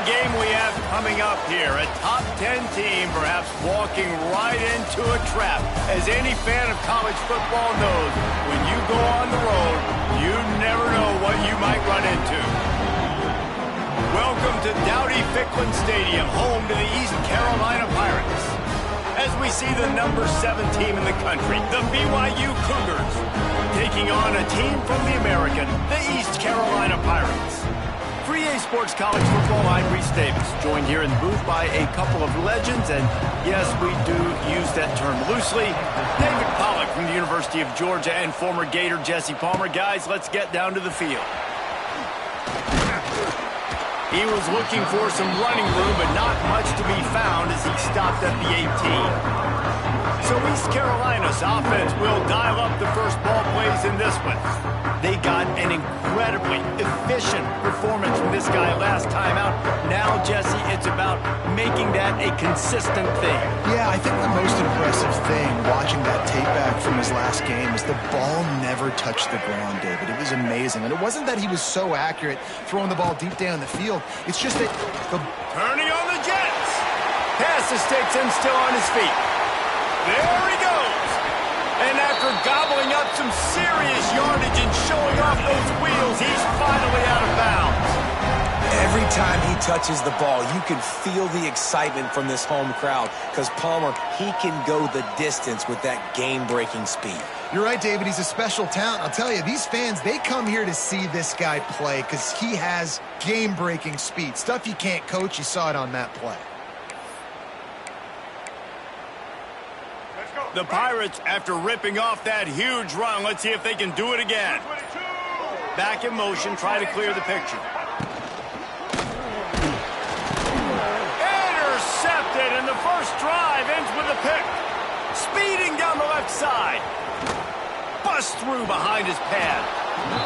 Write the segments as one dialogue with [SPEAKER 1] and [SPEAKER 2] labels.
[SPEAKER 1] the game we have coming up here. A top 10 team perhaps walking right into a trap. As any fan of college football knows, when you go on the road, you never know what you might run into. Welcome to Dowdy-Ficklin Stadium, home to the East Carolina Pirates. As we see the number 7 team in the country, the BYU Cougars, taking on a team from the American, the East Carolina Pirates. For EA Sports College Football, I'm Reese Davis, joined here in the booth by a couple of legends, and yes, we do use that term loosely. David Pollack from the University of Georgia and former Gator Jesse Palmer. Guys, let's get down to the field. He was looking for some running room, but not much to be found as he stopped at the 18. So East Carolina's offense will dial up the first ball plays in this one. They got an incredibly efficient performance from this guy last time out. Now, Jesse, it's about making that a consistent thing.
[SPEAKER 2] Yeah, I think the most impressive thing watching that tape back from his last game is the ball never touched the ground, David. It was amazing. And it wasn't that he was so accurate throwing the ball deep down the field. It's just that the...
[SPEAKER 1] Turning on the Jets. Passes takes him still on his feet. There he goes. And after gobbling up some serious yardage and showing off those wheels, he's finally out of bounds.
[SPEAKER 3] Every time he touches the ball, you can feel the excitement from this home crowd because Palmer, he can go the distance with that game-breaking speed.
[SPEAKER 2] You're right, David. He's a special talent. I'll tell you, these fans, they come here to see this guy play because he has game-breaking speed. Stuff you can't coach. You saw it on that play.
[SPEAKER 1] The Pirates, after ripping off that huge run, let's see if they can do it again. Back in motion, try to clear the picture. Intercepted, and the first drive ends with a pick. Speeding down the left side. Bust through behind his pad.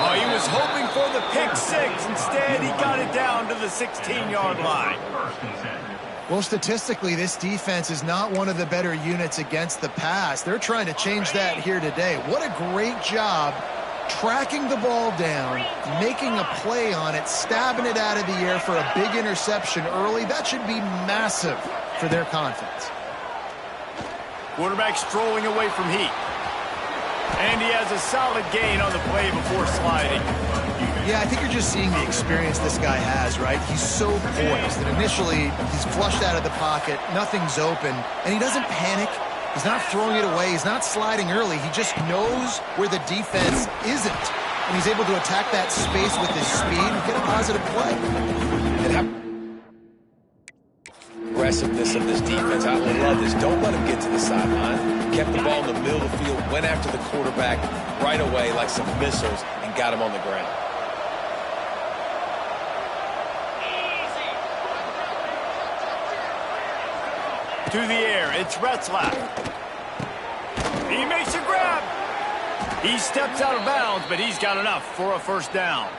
[SPEAKER 1] Oh, he was hoping for the pick six. Instead, he got it down to the 16-yard line.
[SPEAKER 2] Well, statistically, this defense is not one of the better units against the pass. They're trying to change that here today. What a great job tracking the ball down, making a play on it, stabbing it out of the air for a big interception early. That should be massive for their confidence.
[SPEAKER 1] Quarterback strolling away from heat. And he has a solid gain on the play before sliding.
[SPEAKER 2] Yeah, I think you're just seeing the experience this guy has, right? He's so poised that initially he's flushed out of the pocket, nothing's open, and he doesn't panic. He's not throwing it away. He's not sliding early. He just knows where the defense isn't, and he's able to attack that space with his speed and get a positive play.
[SPEAKER 3] Aggressiveness of this defense. I love this. Don't let him get to the sideline. Kept the ball in the middle of the field, went after the quarterback right away like some missiles, and got him on the ground.
[SPEAKER 1] To the air, it's Retzlaff. He makes a grab. He steps out of bounds, but he's got enough for a first down.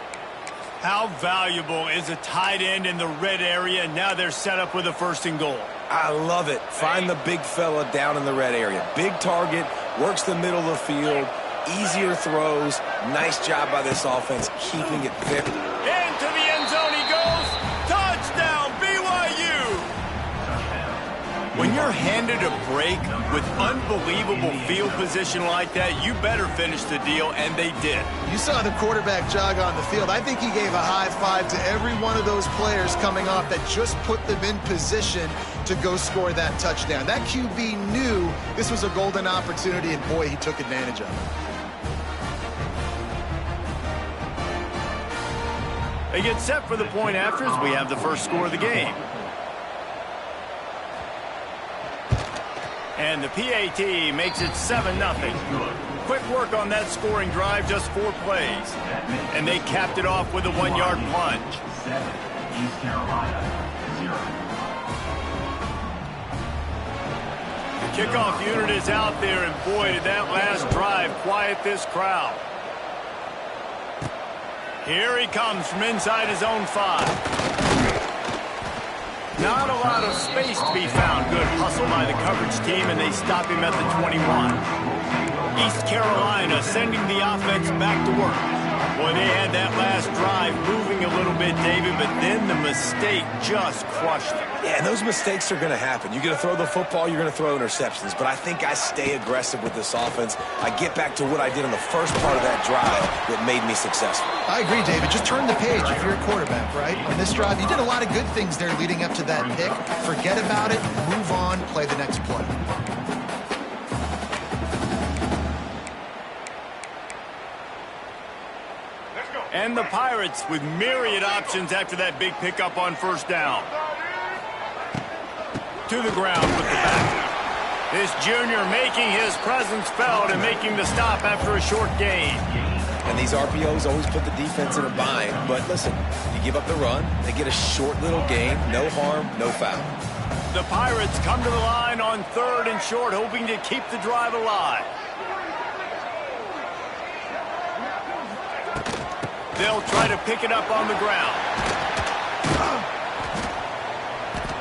[SPEAKER 1] How valuable is a tight end in the red area? Now they're set up with a first and goal.
[SPEAKER 3] I love it. Find the big fella down in the red area. Big target, works the middle of the field, easier throws. Nice job by this offense, keeping it fit.
[SPEAKER 1] Into the end zone he goes. Touchdown, BYU! When you're handed a break with unbelievable field position like that, you better finish the deal, and they did.
[SPEAKER 2] You saw the quarterback jog on the field. I think he gave a high five to every one of those players coming off that just put them in position to go score that touchdown. That QB knew this was a golden opportunity, and boy, he took advantage of it.
[SPEAKER 1] They get set for the point after as we have the first score of the game. And the PAT makes it 7-0. Quick work on that scoring drive, just 4 plays. And they capped it off with a 1-yard plunge.
[SPEAKER 4] East Carolina, 0.
[SPEAKER 1] The kickoff unit is out there, and boy, did that last drive quiet this crowd. Here he comes from inside his own 5. Not a lot of space to be found. Good hustle by the coverage team, and they stop him at the 21. East Carolina sending the offense back to work. Well, they had that last drive moving a little bit, David, but then the mistake just crushed them.
[SPEAKER 3] Yeah, and those mistakes are going to happen. You're going to throw the football, you're going to throw interceptions. But I think I stay aggressive with this offense. I get back to what I did on the first part of that drive that made me successful.
[SPEAKER 2] I agree, David. Just turn the page if you're a quarterback, right? On this drive, you did a lot of good things there leading up to that pick. Forget about it, move on, play the next play.
[SPEAKER 1] And the Pirates with myriad options after that big pickup on first down. To the ground with the back. This junior making his presence felt and making the stop after a short gain.
[SPEAKER 3] And these RPOs always put the defense in a bind. But listen, you give up the run, they get a short little gain, no harm, no foul.
[SPEAKER 1] The Pirates come to the line on 3rd and short, hoping to keep the drive alive. They'll try to pick it up on the ground.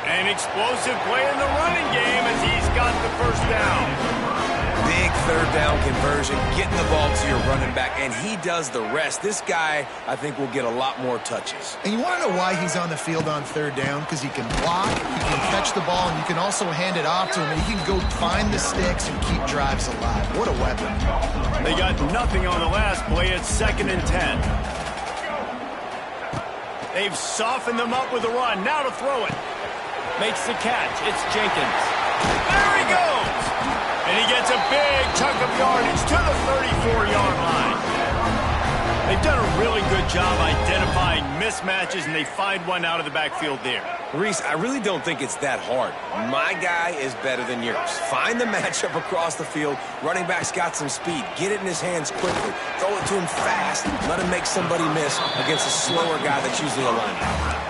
[SPEAKER 1] An explosive play in the running game as he's got the first down.
[SPEAKER 3] Big 3rd down conversion, getting the ball to your running back, and he does the rest. This guy, I think, will get a lot more touches.
[SPEAKER 2] And you want to know why he's on the field on 3rd down? Because he can block, he can catch the ball, and you can also hand it off to him, and he can go find the sticks and keep drives alive. What a weapon.
[SPEAKER 1] They got nothing on the last play. It's 2nd and 10. They've softened them up with a run. Now to throw it. Makes the catch. It's Jenkins. There he goes. And he gets a big chunk of yardage to the 34-yard line. They've done a really good job identifying mismatches, and they find one out of the backfield there.
[SPEAKER 3] Reese, I really don't think it's that hard. My guy is better than yours. Find the matchup across the field. Running back's got some speed. Get it in his hands quickly. Throw it to him fast. Let him make somebody miss against a slower guy that's usually a linebacker.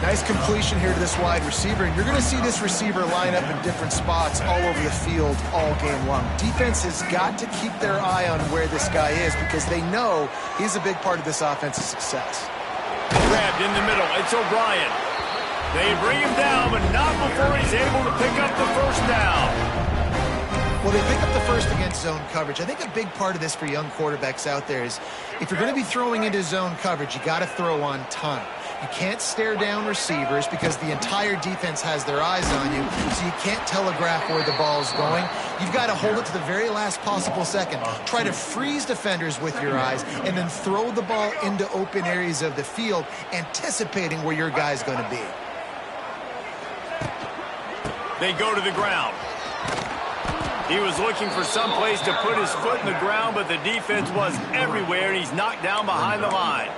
[SPEAKER 2] Nice completion here to this wide receiver, and you're going to see this receiver line up in different spots all over the field all game long. Defense has got to keep their eye on where this guy is because they know he's a big part of this offense's success.
[SPEAKER 1] Grabbed in the middle. It's O'Brien. They bring him down, but not before he's able to pick up the first down.
[SPEAKER 2] Well, they pick up the first against zone coverage. I think a big part of this for young quarterbacks out there is if you're going to be throwing into zone coverage, you got to throw on time. You can't stare down receivers because the entire defense has their eyes on you, so you can't telegraph where the ball is going. You've got to hold it to the very last possible second. Try to freeze defenders with your eyes and then throw the ball into open areas of the field, anticipating where your guy's going to be.
[SPEAKER 1] They go to the ground. He was looking for some place to put his foot in the ground, but the defense was everywhere, and he's knocked down behind the line.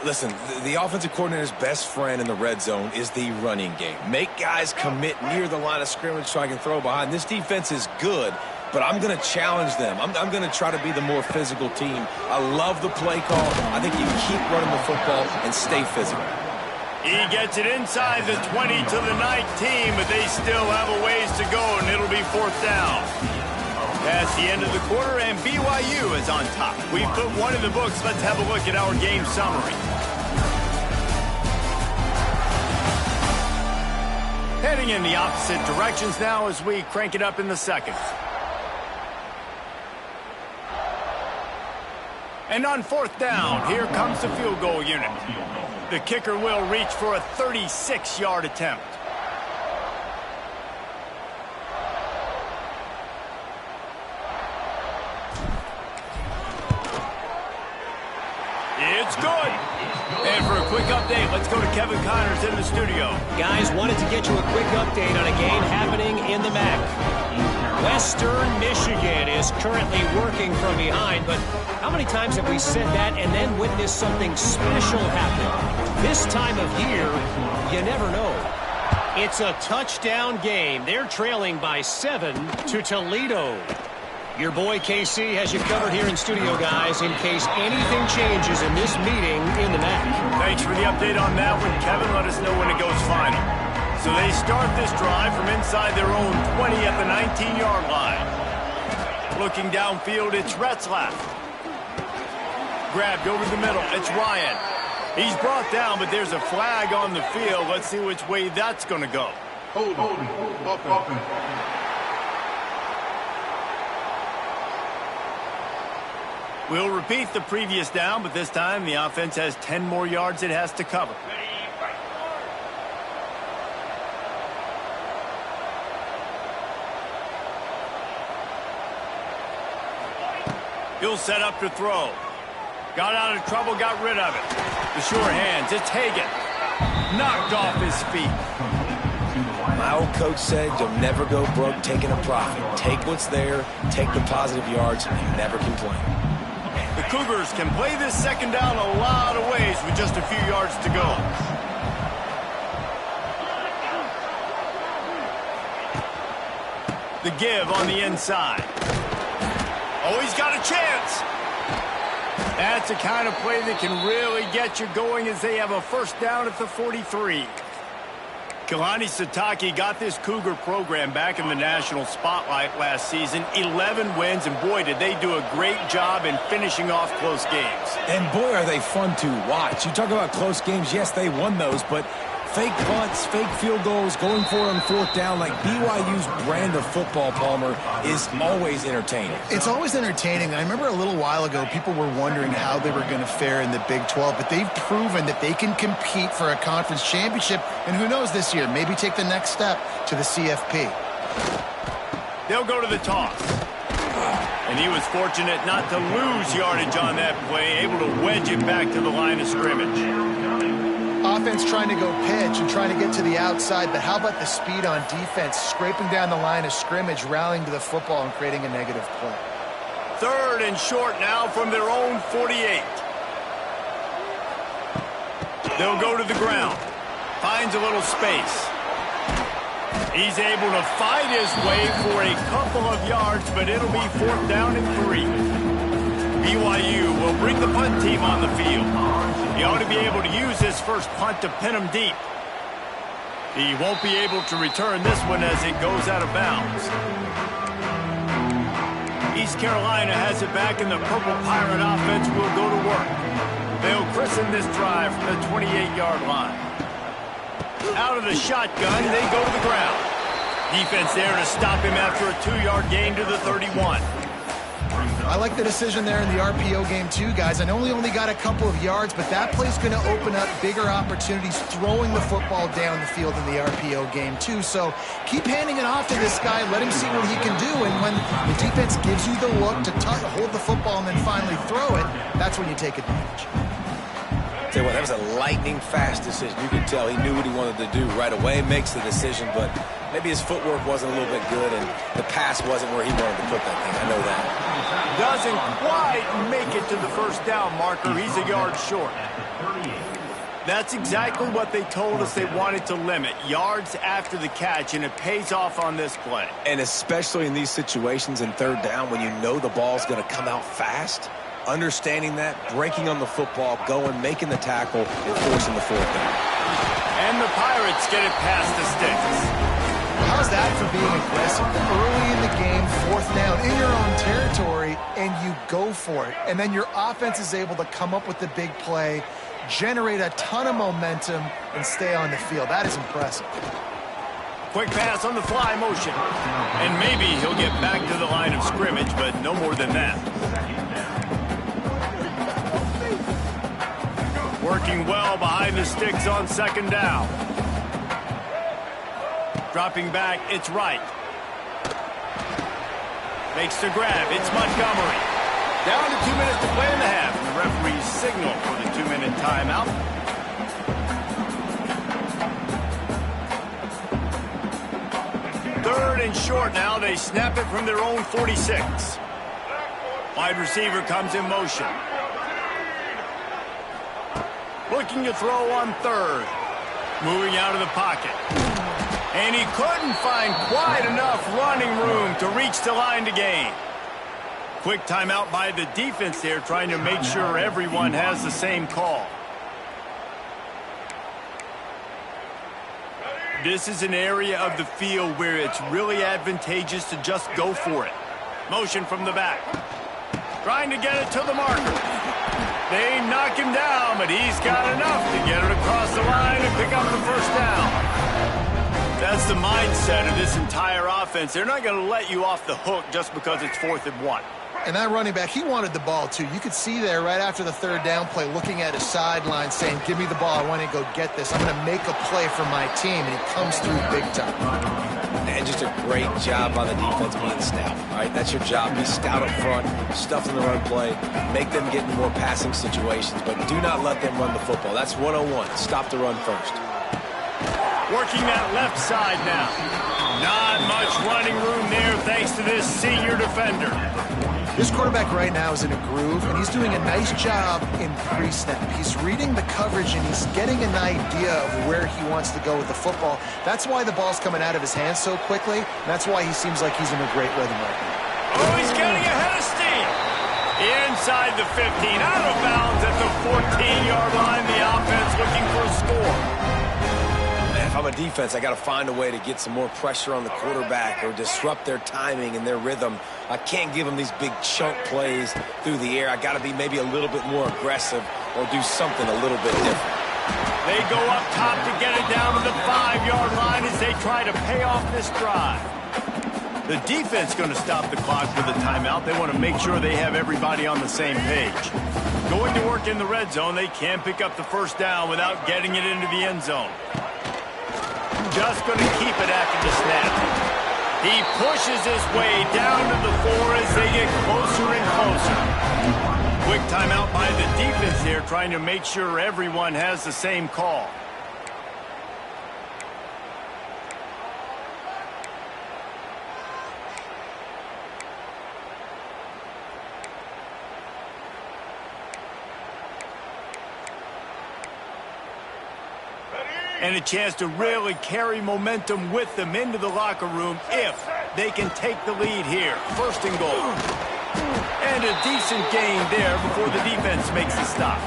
[SPEAKER 3] Listen, the offensive coordinator's best friend in the red zone is the running game. Make guys commit near the line of scrimmage so I can throw behind. This defense is good, but I'm going to challenge them. I'm going to try to be the more physical team. I love the play call. I think you keep running the football and stay physical.
[SPEAKER 1] He gets it inside the 20 to the 19, but they still have a ways to go, and it'll be 4th down. Past the end of the quarter, and BYU is on top. We put one in the books. Let's have a look at our game summary. Heading in the opposite directions now as we crank it up in the second. And on 4th down, here comes the field goal unit. The kicker will reach for a 36-yard attempt. It's good. And for a quick update, let's go to Kevin Connors in the studio.
[SPEAKER 5] Guys, wanted to get you a quick update on a game happening in the MAC. Western Michigan is currently working from behind, but how many times have we said that and then witnessed something special happen? This time of year, you never know. It's a touchdown game. They're trailing by 7 to Toledo. Your boy KC has you covered here in studio, guys, in case anything changes in this meeting in the MAC.
[SPEAKER 1] Thanks for the update on that one, Kevin. Let us know when it goes final. So they start this drive from inside their own 20 at the 19-yard line. Looking downfield, it's Retzlaff. Grabbed over the middle, it's Ryan. He's brought down, but there's a flag on the field. Let's see which way that's going to go.
[SPEAKER 4] Hold on.
[SPEAKER 1] We'll repeat the previous down, but this time the offense has 10 more yards it has to cover. He'll set up to throw. Got out of trouble, got rid of it. The sure hands, it's Hagan. Knocked off his feet.
[SPEAKER 3] My old coach said you'll never go broke taking a profit. Take what's there, take the positive yards, and never complain.
[SPEAKER 1] The Cougars can play this second down a lot of ways with just a few yards to go. The give on the inside. Oh, he's got a chance. That's the kind of play that can really get you going as they have a first down at the 43. Kalani Sitake got this Cougar program back in the national spotlight last season. 11 wins, and boy, did they do a great job in finishing off close games.
[SPEAKER 3] And boy, are they fun to watch. You talk about close games, yes, they won those, but fake punts, fake field goals, going for it on fourth down, like BYU's brand of football, Palmer, is always entertaining.
[SPEAKER 2] It's always entertaining. I remember a little while ago, people were wondering how they were going to fare in the Big 12, but they've proven that they can compete for a conference championship, and who knows this year, maybe take the next step to the CFP.
[SPEAKER 1] They'll go to the toss. And he was fortunate not to lose yardage on that play, able to wedge it back to the line of scrimmage.
[SPEAKER 2] Offense trying to go pitch and trying to get to the outside, but how about the speed on defense, scraping down the line of scrimmage, rallying to the football and creating a negative play.
[SPEAKER 1] Third and short now from their own 48. They'll go to the ground. Finds a little space. He's able to fight his way for a couple of yards, but it'll be fourth down and 3. BYU will bring the punt team on the field. He ought to be able to use his first punt to pin him deep. He won't be able to return this one as it goes out of bounds. East Carolina has it back, and the Purple Pirate offense will go to work. They'll christen this drive from the 28-yard line. Out of the shotgun, they go to the ground. Defense there to stop him after a 2-yard gain to the 31.
[SPEAKER 2] I like the decision there in the RPO game too, guys. I know he only got a couple of yards, but that play's going to open up bigger opportunities throwing the football down the field in the RPO game too. So keep handing it off to this guy. Let him see what he can do. And when the defense gives you the look to hold the football and then finally throw it, that's when you take advantage.
[SPEAKER 3] Tell you what, that was a lightning-fast decision. You could tell he knew what he wanted to do right away, makes the decision, but maybe his footwork wasn't a little bit good, and the pass wasn't where he wanted to put that thing. I know that.
[SPEAKER 1] Doesn't quite make it to the first down marker. He's a yard short. That's exactly what they told us they wanted to limit, yards after the catch, and it pays off on this play.
[SPEAKER 3] And especially in these situations in third down when you know the ball's going to come out fast, understanding that, breaking on the football, going, making the tackle, and forcing the fourth down.
[SPEAKER 1] And the Pirates get it past the sticks.
[SPEAKER 2] How's that for being aggressive? Early in the game, fourth down in your own territory, and you go for it. And then your offense is able to come up with the big play, generate a ton of momentum, and stay on the field. That is impressive.
[SPEAKER 1] Quick pass on the fly motion. And maybe he'll get back to the line of scrimmage, but no more than that. Working well behind the sticks on second down. Dropping back, it's Wright. Makes the grab, it's Montgomery. Down to 2 minutes to play in the half, and the referees signal for the 2-minute timeout. Third and short now, they snap it from their own 46. Wide receiver comes in motion. Looking to throw on third. Moving out of the pocket. And he couldn't find quite enough running room to reach the line to gain. Quick timeout by the defense there, trying to make sure everyone has the same call. This is an area of the field where it's really advantageous to just go for it. Motion from the back. Trying to get it to the marker. They knock him down, but he's got enough to get it across the line and pick up the first down. That's the mindset of this entire offense. They're not going to let you off the hook just because it's 4th and 1.
[SPEAKER 2] And that running back, he wanted the ball too. You could see there right after the third down play looking at his sideline saying, give me the ball, I want to go get this. I'm going to make a play for my team, and he comes through big time.
[SPEAKER 3] And just a great job by the defense being stout. All right, that's your job. Be stout up front, stuff in the run play, make them get in more passing situations, but do not let them run the football. That's 101. Stop the run first.
[SPEAKER 1] Working that left side now. Not much running room there thanks to this senior defender.
[SPEAKER 2] This quarterback right now is in a groove, and he's doing a nice job in pre-snap. He's reading the coverage, and he's getting an idea of where he wants to go with the football. That's why the ball's coming out of his hands so quickly, and that's why he seems like he's in a great rhythm right now.
[SPEAKER 1] Oh, he's getting ahead of steam. Inside the 15, out of bounds at the 14-yard line. The offense looking for a score.
[SPEAKER 3] If I'm a defense, I got to find a way to get some more pressure on the quarterback or disrupt their timing and their rhythm. I can't give them these big chunk plays through the air. I got to be maybe a little bit more aggressive or do something a little bit different.
[SPEAKER 1] They go up top to get it down to the 5-yard line as they try to pay off this drive. The defense going to stop the clock with a timeout. They want to make sure they have everybody on the same page. Going to work in the red zone, they can't pick up the first down without getting it into the end zone. Just going to keep it after the snap. He pushes his way down to the 4 as they get closer and closer. Quick timeout by the defense there, trying to make sure everyone has the same call. And a chance to really carry momentum with them into the locker room if they can take the lead here. First and goal. And a decent gain there before the defense makes the stop.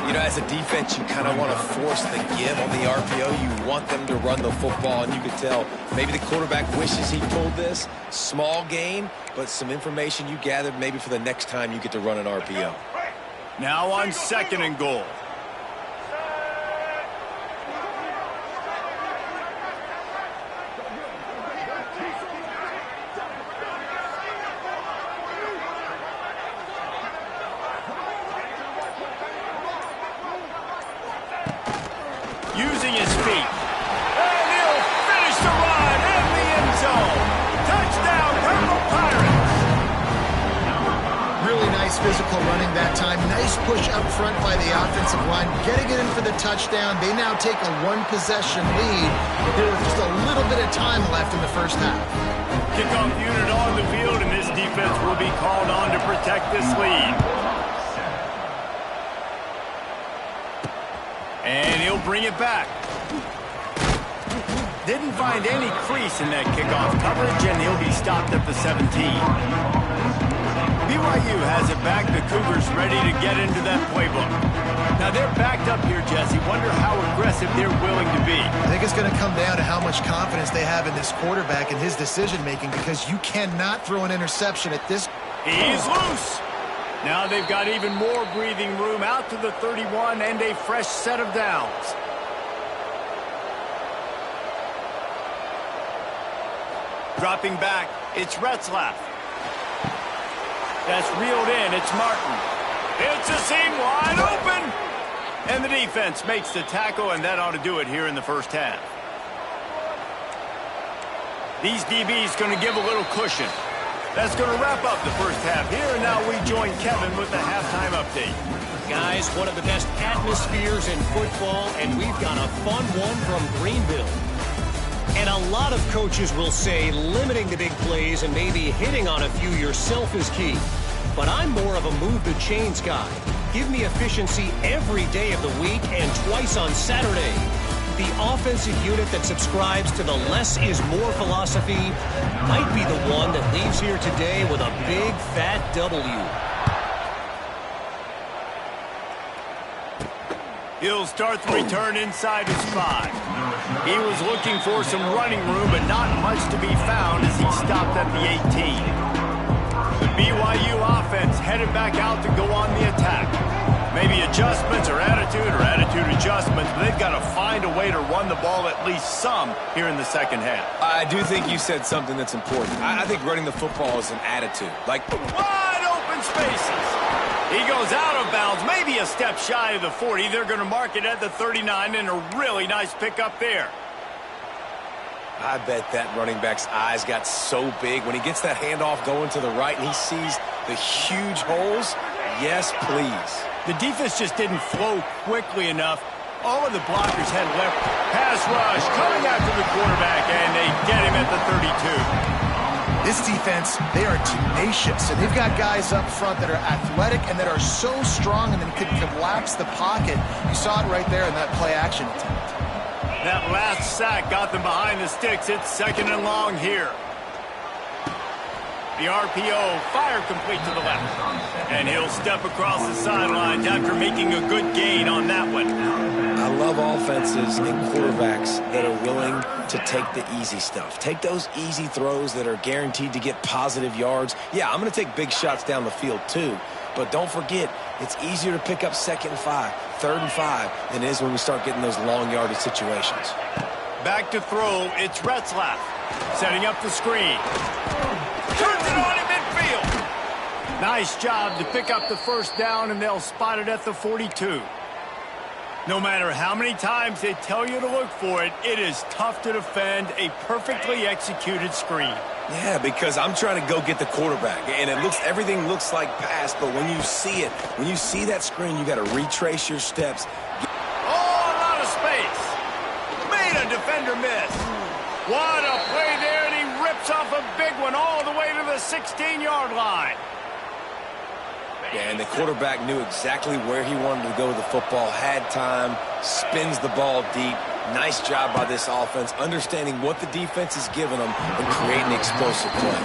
[SPEAKER 3] You know, as a defense, you kind of want to force the give on the RPO. You want them to run the football, and you can tell maybe the quarterback wishes he pulled this. Small gain, but some information you gathered maybe for the next time you get to run an RPO.
[SPEAKER 1] Now on second and goal. Using his feet. And he'll finish the run in the end zone. Touchdown, Purple Pirates.
[SPEAKER 2] Really nice physical running that time. Nice push up front by the offensive line. Getting it in for the touchdown. They now take a one-possession lead. There was just a little bit of time left in the first half.
[SPEAKER 1] Kickoff unit on the field, and this defense will be called on to protect this lead. And he'll bring it back. Didn't find any crease in that kickoff coverage, and he'll be stopped at the 17. BYU has it back. The Cougars ready to get into that playbook. Now they're backed up here, Jesse. Wonder how aggressive they're willing to be.
[SPEAKER 2] I think it's going to come down to how much confidence they have in this quarterback and his decision-making, because you cannot throw an interception at this.
[SPEAKER 1] He's loose. Now they've got even more breathing room out to the 31 and a fresh set of downs. Dropping back, it's Retzlaff. That's reeled in, it's Martin. It's a seam wide open. And the defense makes the tackle, and that ought to do it here in the first half. These DBs going to give a little cushion. That's going to wrap up the first half here, and now we join Kevin with the halftime update.
[SPEAKER 5] Guys, one of the best atmospheres in football, and we've got a fun one from Greenville. And a lot of coaches will say limiting the big plays and maybe hitting on a few yourself is key. But I'm more of a move the chains guy. Give me efficiency every day of the week and twice on Saturday. The offensive unit that subscribes to the less is more philosophy might be the one that leaves here today with a big fat W.
[SPEAKER 1] He'll start the return inside his 5. He was looking for some running room, but not much to be found as he stopped at the 18. The BYU offense headed back out to go on the attack. Maybe adjustments or attitude adjustments, but they've got to find a way to run the ball at least some here in the second half.
[SPEAKER 3] I do think you said something that's important. I think running the football is an attitude. Like,
[SPEAKER 1] wide open spaces. He goes out of bounds, maybe a step shy of the 40. They're going to mark it at the 39, and a really nice pickup there.
[SPEAKER 3] I bet that running back's eyes got so big when he gets that handoff going to the right and he sees the huge holes. Yes, please.
[SPEAKER 1] The defense just didn't flow quickly enough. All of the blockers had left. Pass rush coming after the quarterback, and they get him at the 32.
[SPEAKER 2] This defense, they are tenacious, and they've got guys up front that are athletic and that are so strong and then could collapse the pocket. You saw it right there in that play-action attempt.
[SPEAKER 1] That last sack got them behind the sticks. It's 2nd and long here. The RPO, fire complete to the left. And he'll step across the sidelines after making a good gain on that one.
[SPEAKER 3] I love offenses and quarterbacks that are willing to take the easy stuff. Take those easy throws that are guaranteed to get positive yards. Yeah, I'm going to take big shots down the field too. But don't forget, it's easier to pick up 2nd and 5, 3rd and 5 than it is when we start getting those long yardage situations.
[SPEAKER 1] Back to throw, it's Retzlaff. Setting up the screen. Turns it on in midfield. Nice job to pick up the first down, and they'll spot it at the 42. No matter how many times they tell you to look for it, it is tough to defend a perfectly executed screen.
[SPEAKER 3] Yeah, because I'm trying to go get the quarterback, and everything looks like pass, but when you see it, when you see that screen, you got to retrace your steps.
[SPEAKER 1] Oh, a lot of space. Made a defender miss. What a play there, and he rips off a big one all the way to the 16-yard line.
[SPEAKER 3] Yeah, and the quarterback knew exactly where he wanted to go with the football, had time, spins the ball deep. Nice job by this offense, understanding what the defense is giving them and creating explosive play.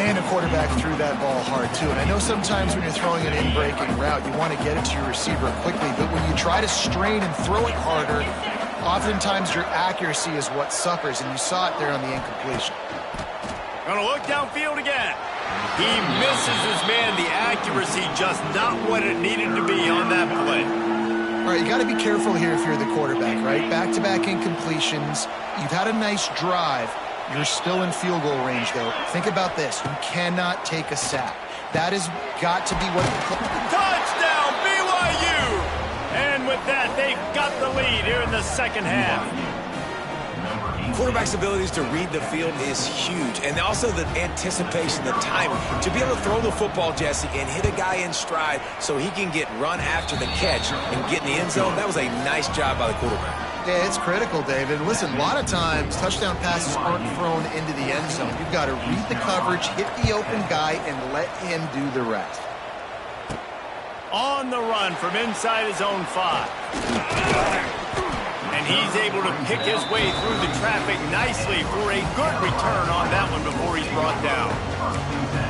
[SPEAKER 2] Man, the quarterback threw that ball hard, too. And I know sometimes when you're throwing an in-breaking route, you want to get it to your receiver quickly. But when you try to strain and throw it harder, oftentimes your accuracy is what suffers. And you saw it there on the incompletion.
[SPEAKER 1] Gonna look downfield again. He misses his man. The accuracy just not what it needed to be on that play.
[SPEAKER 2] All right, you got to be careful here if you're the quarterback, right? Back-to-back incompletions. You've had a nice drive. You're still in field goal range, though. Think about this. You cannot take a sack. That has got to be what...
[SPEAKER 1] Touchdown, BYU! And with that, they've got the lead here in the second half.
[SPEAKER 3] Quarterback's abilities to read the field is huge, and also the anticipation, the timing. To be able to throw the football, Jesse, and hit a guy in stride so he can get run after the catch and get in the end zone, that was a nice job by the quarterback.
[SPEAKER 2] Yeah, it's critical, David. Listen, a lot of times, touchdown passes aren't thrown into the end zone. You've got to read the coverage, hit the open guy, and let him do the rest.
[SPEAKER 1] On the run from inside his own 5. And he's able to pick his way through the traffic nicely for a good return on that one before he's brought down.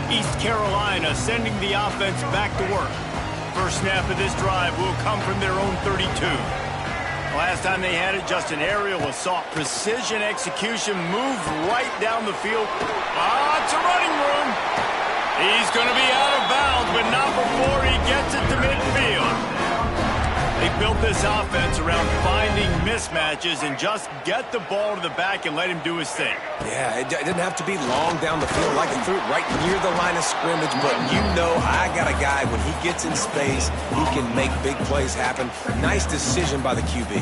[SPEAKER 1] East Carolina sending the offense back to work. First snap of this drive will come from their own 32. Last time they had it, just an aerial assault. Precision execution, moved right down the field. It's a running room. He's going to be out of bounds, but not before he gets it to midfield. They built this offense around finding mismatches and just get the ball to the back and let him do his thing.
[SPEAKER 3] Yeah, it didn't have to be long down the field. Like it threw it right near the line of scrimmage, but you know I got a guy, when he gets in space, he can make big plays happen. Nice decision by the QB.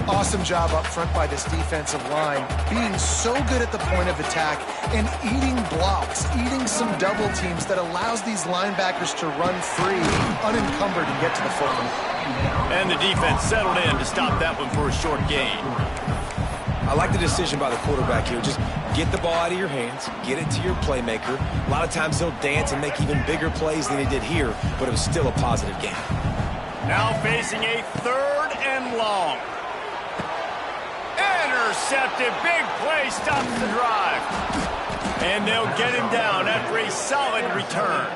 [SPEAKER 2] Awesome job up front by this defensive line, being so good at the point of attack and eating blocks, eating some double teams that allows these linebackers to run free, unencumbered, and get to the football.
[SPEAKER 1] And the defense settled in to stop that one for a short gain.
[SPEAKER 3] I like the decision by the quarterback here. Just get the ball out of your hands, get it to your playmaker. A lot of times he'll dance and make even bigger plays than he did here, but it was still a positive game.
[SPEAKER 1] Now facing a 3rd and long. Intercepted, big play, stops the drive. And they'll get him down after a solid return.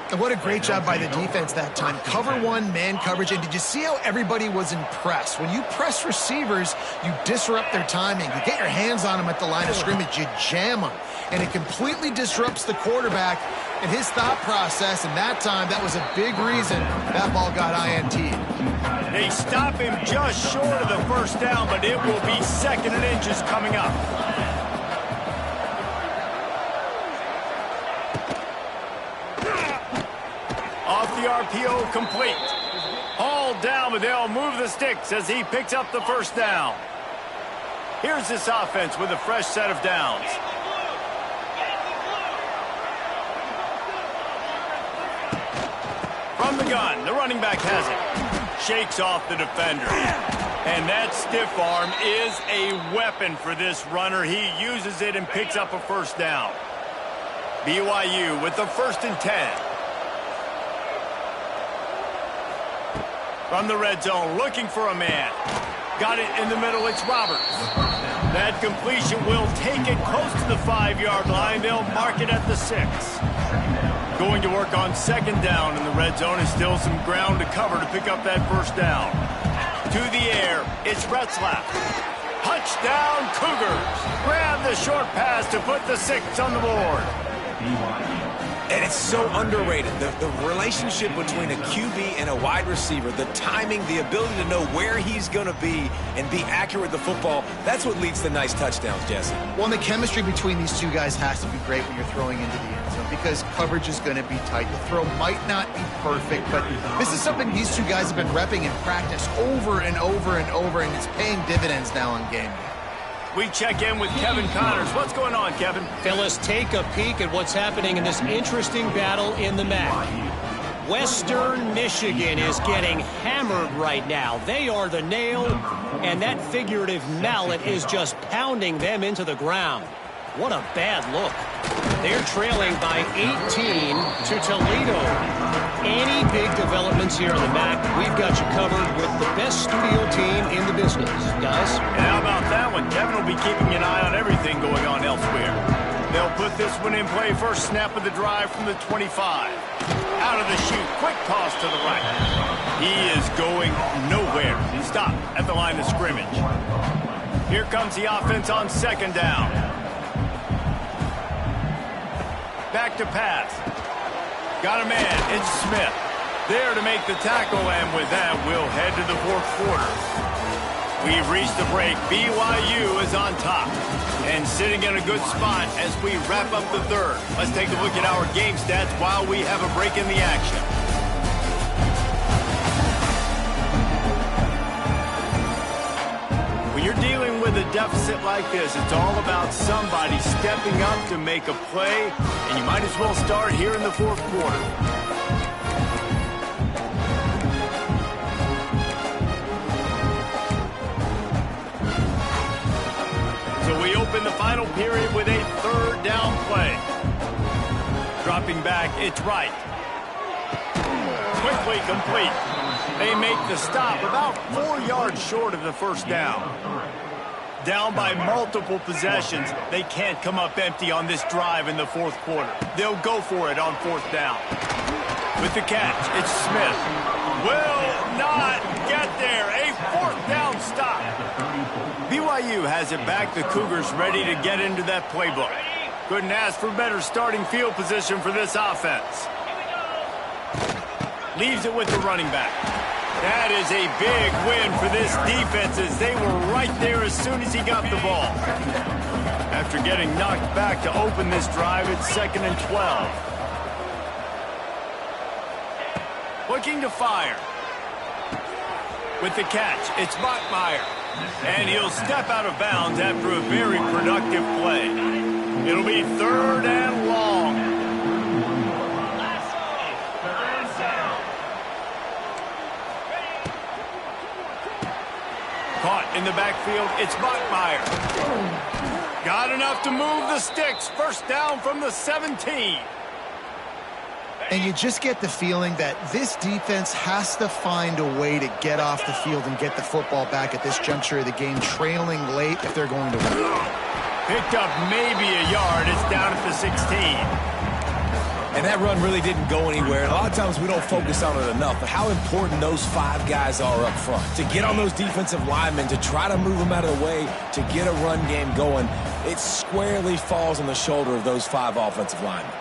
[SPEAKER 2] And what a great job by the defense that time. Cover one, man coverage. And did you see how everybody was impressed? When you press receivers, you disrupt their timing. You get your hands on them at the line of scrimmage. You jam them. And it completely disrupts the quarterback and his thought process. And that time, that was a big reason that ball got INT'd.
[SPEAKER 1] They stop him just short of the first down, but it will be 2nd and inches coming up. Off the RPO, complete. Hauled down, but they'll move the sticks as he picks up the first down. Here's this offense with a fresh set of downs. From the gun, the running back has it. Shakes off the defender. And that stiff arm is a weapon for this runner. He uses it and picks up a first down. BYU with the 1st and 10. From the red zone, looking for a man. Got it in the middle, it's Roberts. That completion will take it close to the 5-yard line. They'll mark it at the 6. Going to work on 2nd down in the red zone, and still some ground to cover to pick up that first down. To the air, it's Retzlaff. Touchdown, Cougars. Grab the short pass to put the 6 on the board.
[SPEAKER 3] And it's so underrated. The relationship between a QB and a wide receiver, the timing, the ability to know where he's going to be and be accurate with the football, that's what leads to nice touchdowns, Jesse.
[SPEAKER 2] Well, and the chemistry between these two guys has to be great when you're throwing into the end zone because coverage is going to be tight. The throw might not be perfect, but this is something these two guys have been repping in practice over and over and over, and it's paying dividends now on game day.
[SPEAKER 1] We check in with Kevin Connors. What's going on, Kevin?
[SPEAKER 5] Fellas, take a peek at what's happening in this interesting battle in the MAC. Western Michigan is getting hammered right now. They are the nail, and that figurative mallet is just pounding them into the ground. What a bad look. They're trailing by 18 to Toledo. Any big developments here in the MAC, we've got you covered with the best studio team in the business. Guys?
[SPEAKER 1] And how about that one? Kevin will be keeping an eye on everything going on elsewhere. They'll put this one in play. First snap of the drive from the 25. Out of the chute. Quick toss to the right. He is going nowhere. Stop at the line of scrimmage. Here comes the offense on 2nd down. Back to pass. Got a man. It's Smith. There to make the tackle, and with that, we'll head to the 4th quarter. We've reached the break. BYU is on top and sitting in a good spot as we wrap up the 3rd. Let's take a look at our game stats while we have a break in the action. When you're dealing with a deficit like this, it's all about somebody stepping up to make a play, and you might as well start here in the 4th quarter. So we open the final period with a 3rd down play. Dropping back, it's Wright. Quickly complete. They make the stop about 4 yards short of the first down. Down by multiple possessions, they can't come up empty on this drive in the 4th quarter. They'll go for it on 4th down. With the catch, it's Smith. Will not get there. A 4th down stop. BYU has it back. The Cougars ready to get into that playbook. Couldn't ask for better starting field position for this offense. Leaves it with the running back. That is a big win for this defense as they were right there as soon as he got the ball. After getting knocked back to open this drive, it's 2nd and 12. Looking to fire. With the catch, it's Bachmeier. And he'll step out of bounds after a very productive play. It'll be 3rd and long. Caught in the backfield, it's Bachmeier. Got enough to move the sticks. First down from the 17.
[SPEAKER 2] And you just get the feeling that this defense has to find a way to get off the field and get the football back at this juncture of the game, trailing late if they're going to win.
[SPEAKER 1] Picked up maybe a yard. It's down at the 16.
[SPEAKER 3] And that run really didn't go anywhere. And a lot of times we don't focus on it enough, but how important those 5 guys are up front. To get on those defensive linemen, to try to move them out of the way, to get a run game going, it squarely falls on the shoulder of those 5 offensive linemen.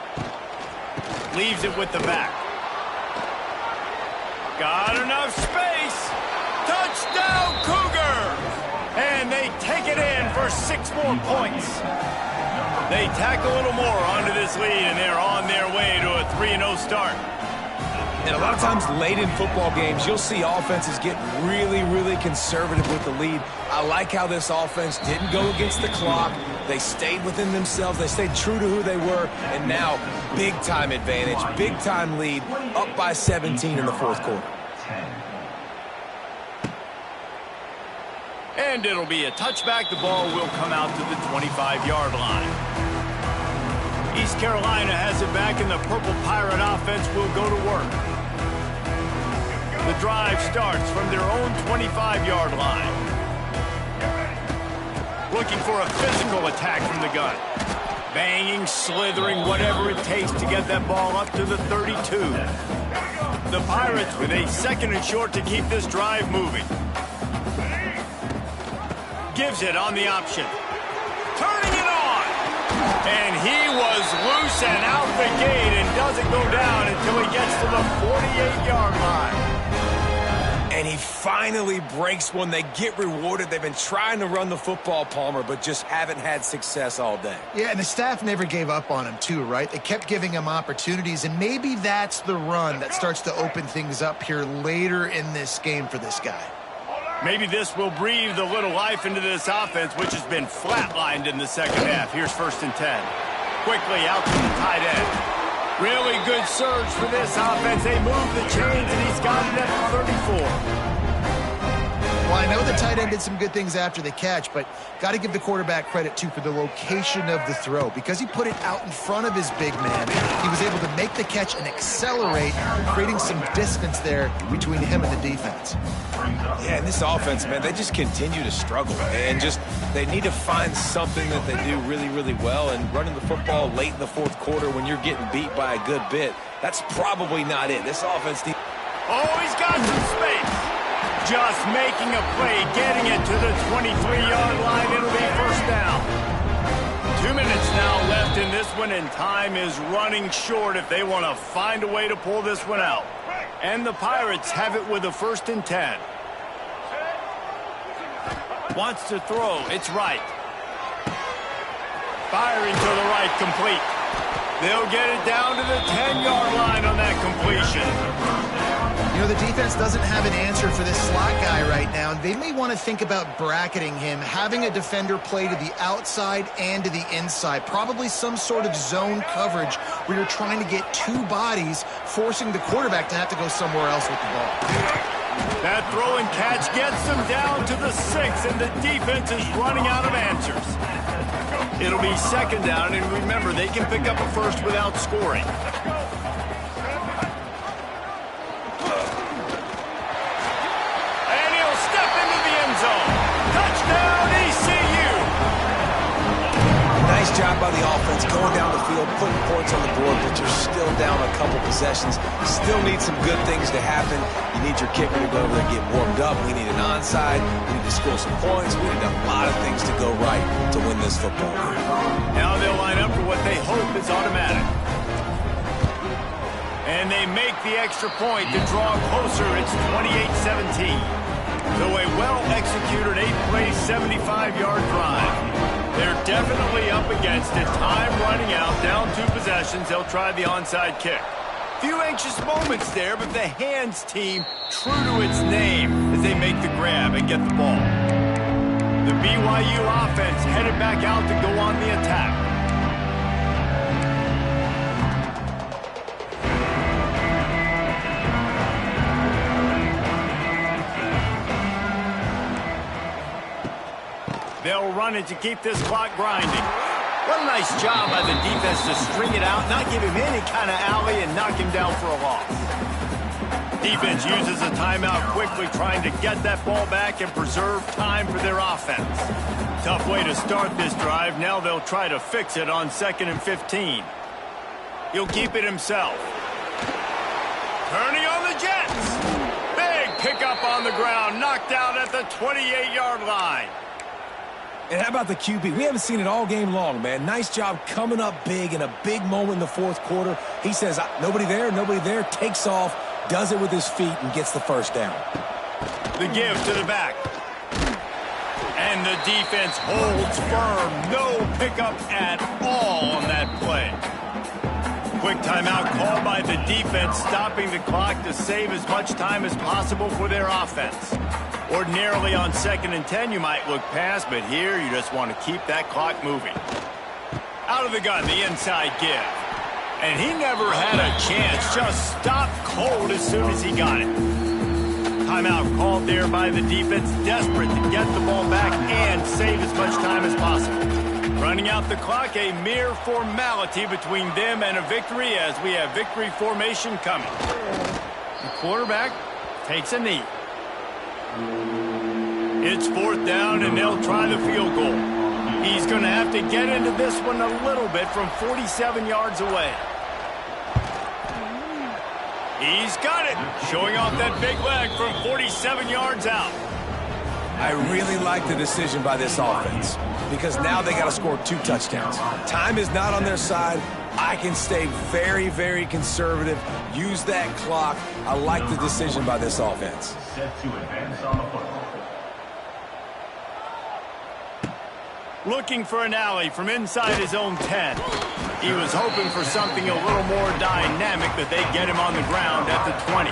[SPEAKER 1] Leaves it with the back. Got enough space. Touchdown, Cougar! And they take it in for 6 more points. They tack a little more onto this lead, and they're on their way to a 3-0 start.
[SPEAKER 3] And a lot of times late in football games, you'll see offenses get really, really conservative with the lead. I like how this offense didn't go against the clock. They stayed within themselves. They stayed true to who they were. And now, big-time advantage, big-time lead, up by 17 in the 4th quarter.
[SPEAKER 1] And it'll be a touchback. The ball will come out to the 25-yard line. East Carolina has it back, and the Purple Pirate offense will go to work. The drive starts from their own 25-yard line. Looking for a physical attack from the gun. Banging, slithering, whatever it takes to get that ball up to the 32. The Pirates with a 2nd and short to keep this drive moving. Gives it on the option. Turning it on. And he was loose and out the gate and doesn't go down until he gets to the 48-yard line.
[SPEAKER 3] And he finally breaks one. They get rewarded. They've been trying to run the football, Palmer, but just haven't had success all day.
[SPEAKER 2] Yeah, and the staff never gave up on him, too, right? They kept giving him opportunities, and maybe that's the run that starts to open things up here later in this game for this guy.
[SPEAKER 1] Maybe this will breathe a little life into this offense, which has been flatlined in the 2nd half. Here's 1st and 10. Quickly out to the tight end. Really good surge for this offense. They move the chains, and he's got it at 34.
[SPEAKER 2] Well, I know the tight end did some good things after the catch, but got to give the quarterback credit, too, for the location of the throw. Because he put it out in front of his big man, he was able to make the catch and accelerate, creating some distance there between him and the defense.
[SPEAKER 3] Yeah, and this offense, man, they just continue to struggle. And just, they need to find something that they do really, really well. And running the football late in the 4th quarter when you're getting beat by a good bit, that's probably not it. This offense needs...
[SPEAKER 1] Oh, he's got some space. Just making a play, getting it to the 23-yard line. It'll be 1st down. 2 minutes now left in this one, and time is running short if they want to find a way to pull this one out. And the Pirates have it with a 1st and 10. Wants to throw. It's right. Firing to the right, complete. They'll get it down to the 10-yard line on that completion.
[SPEAKER 2] You know, the defense doesn't have an answer for this slot guy right now. They may want to think about bracketing him, having a defender play to the outside and to the inside. Probably some sort of zone coverage where you're trying to get 2 bodies, forcing the quarterback to have to go somewhere else with the ball.
[SPEAKER 1] That throw and catch gets them down to the 6, and the defense is running out of answers. It'll be 2nd down, and remember, they can pick up a first without scoring.
[SPEAKER 3] Job by the offense, going down the field, putting points on the board, but you're still down a couple possessions. Still need some good things to happen. You need your kicker to go over there and get warmed up. We need an onside. We need to score some points. We need a lot of things to go right to win this football game.
[SPEAKER 1] Now they'll line up for what they hope is automatic. And they make the extra point to draw closer. It's 28-17. So a well-executed 8-play, 75-yard drive. They're definitely up against it. Time running out, down 2 possessions. They'll try the onside kick. Few anxious moments there, but the hands team true to its name as they make the grab and get the ball. The BYU offense headed back out to go on the attack. They'll run it to keep this clock grinding. What a nice job by the defense to string it out, not give him any kind of alley, and knock him down for a loss. Defense uses a timeout quickly, trying to get that ball back and preserve time for their offense. Tough way to start this drive. Now they'll try to fix it on 2nd and 15. He'll keep it himself. Turning on the Jets. Big pickup on the ground, knocked out at the 28-yard line.
[SPEAKER 3] And how about the QB? We haven't seen it all game long, man. Nice job coming up big in a big moment in the fourth quarter. He says, nobody there, takes off, does it with his feet, and gets the first down.
[SPEAKER 1] The give to the back. And the defense holds firm. No pickup at all on that play. Quick timeout called by the defense, stopping the clock to save as much time as possible for their offense. Ordinarily on 2nd and 10, you might look past, but here you just want to keep that clock moving. Out of the gun, the inside give. And he never had a chance, just stopped cold as soon as he got it. Timeout called there by the defense, desperate to get the ball back and save as much time as possible. Running out the clock, a mere formality between them and a victory as we have victory formation coming. The quarterback takes a knee. It's 4th down, and they'll try the field goal. He's going to have to get into this one a little bit from 47 yards away. He's got it, showing off that big leg from 47 yards out.
[SPEAKER 3] I really like the decision by this offense because now they got to score 2 touchdowns. Time is not on their side. I can stay very, very conservative, use that clock. I like the decision by this offense.
[SPEAKER 4] Set to advance on the football.
[SPEAKER 1] Looking for an alley from inside his own 10. He was hoping for something a little more dynamic, but they get him on the ground at the 20.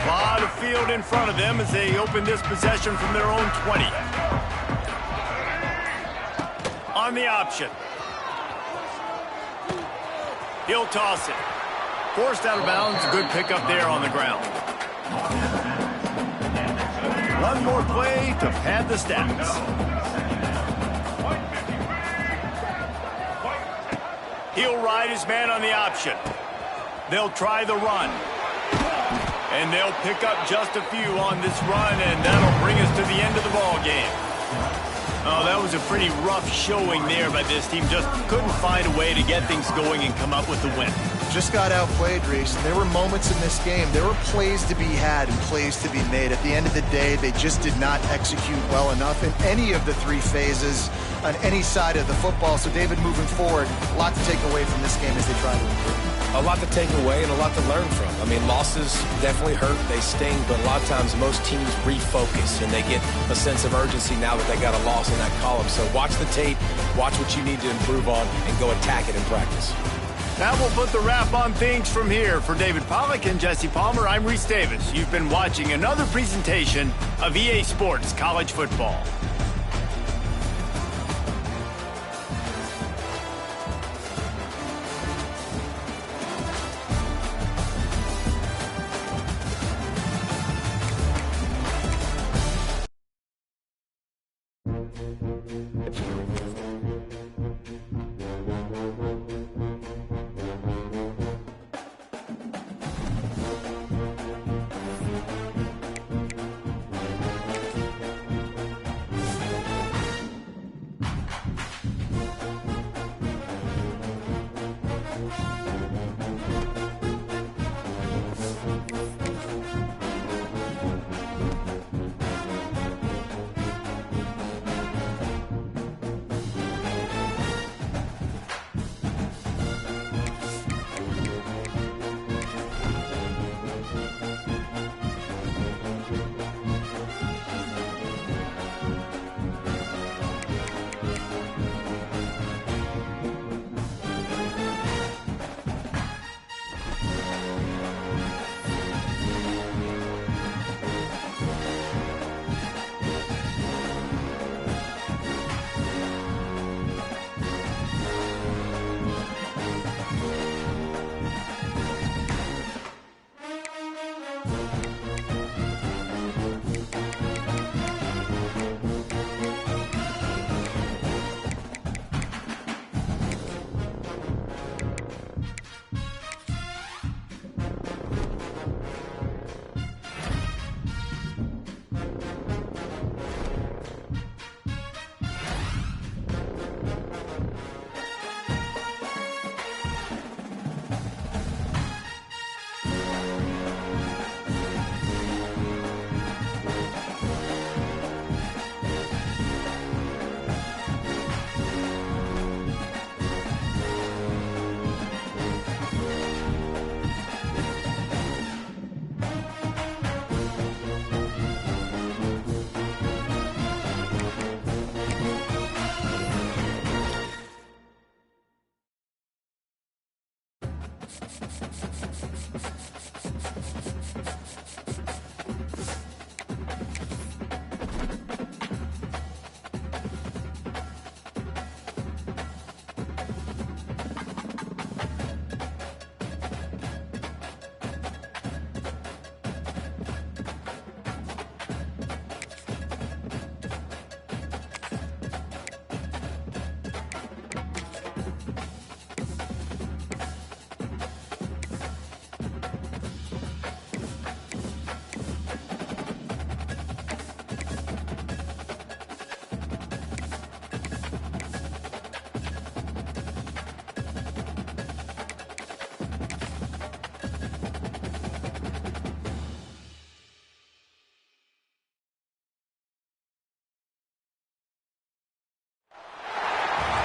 [SPEAKER 1] Lot of field in front of them as they open this possession from their own 20. On the option. He'll toss it. Forced out of bounds. Good pickup there on the ground. One more play to pad the stats. He'll ride his man on the option. They'll try the run. And they'll pick up just a few on this run, and that'll bring us to the end of the ball game. Oh, that was a pretty rough showing there by this team. Just couldn't find a way to get things going and come up with the win.
[SPEAKER 2] Just got outplayed, Reese. There were moments in this game. There were plays to be had and plays to be made. At the end of the day, they just did not execute well enough in any of the 3 phases on any side of the football. So, David, moving forward, a lot to take away from this game as they try to improve.
[SPEAKER 3] A lot to take away and a lot to learn from. I mean, losses definitely hurt, they sting, but a lot of times most teams refocus and they get a sense of urgency now that they got a loss in that column. So watch the tape, watch what you need to improve on, and go attack it in practice.
[SPEAKER 1] That will put the wrap on things from here. For David Pollack and Jesse Palmer, I'm Reese Davis. You've been watching another presentation of EA Sports College Football.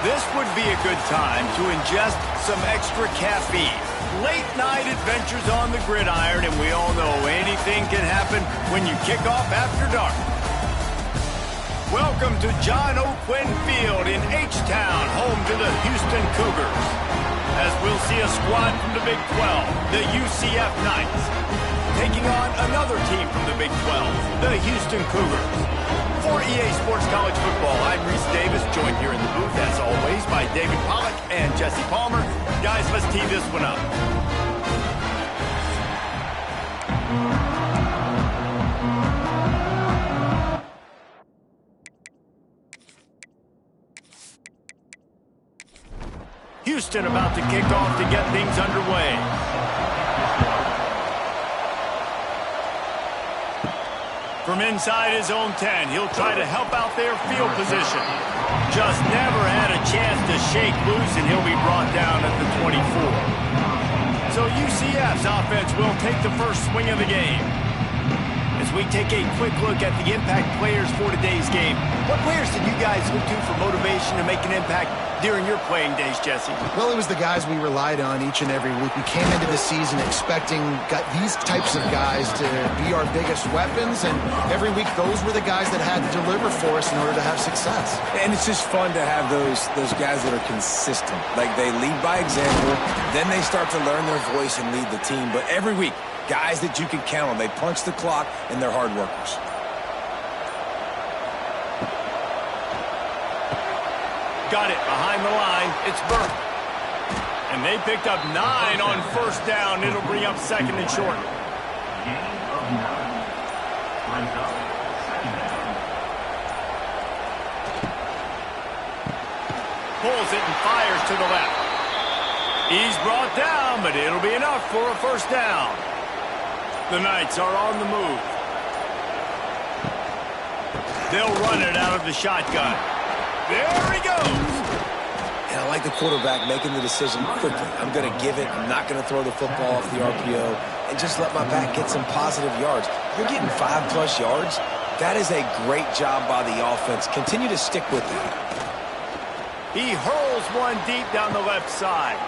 [SPEAKER 1] This would be a good time to ingest some extra caffeine. Late night adventures on the gridiron, and we all know anything can happen when you kick off after dark. Welcome to John O'Quinn Field in H-Town, home to the Houston Cougars. As we'll see a squad from the Big 12, the UCF Knights, taking on another team from the Big 12, the Houston Cougars. For EA Sports College Football, I'm Reese Davis, joined here in the booth, as always, by David Pollack and Jesse Palmer. Guys, let's tee this one up. Houston about to kick off to get things underway. From inside his own 10, he'll try to help out their field position. Just never had a chance to shake loose, and he'll be brought down at the 24. So UCF's offense will take the first swing of the game. As we take a quick look at the impact players for today's game, what players did you guys look to for motivation to make an impact during your playing days, Jesse?
[SPEAKER 2] Well, it was the guys we relied on each and every week. We came into the season expecting these types of guys to be our biggest weapons, and every week those were the guys that had to deliver for us in order to have success.
[SPEAKER 3] And it's just fun to have those guys that are consistent. Like, they lead by example, then they start to learn their voice and lead the team. But every week, guys that you can count on. They punch the clock, and they're hard workers.
[SPEAKER 1] Got it behind the line. It's Burke. And they picked up 9 on first down. It'll bring up second and short. Pulls it and fires to the left. He's brought down, but it'll be enough for a first down. The Knights are on the move. They'll run it out of the shotgun. There he goes.
[SPEAKER 3] And I like the quarterback making the decision quickly. I'm going to give it. I'm not going to throw the football off the RPO and just let my back get some positive yards. You're getting 5+ yards. That is a great job by the offense. Continue to stick with that.
[SPEAKER 1] He hurls one deep down the left side.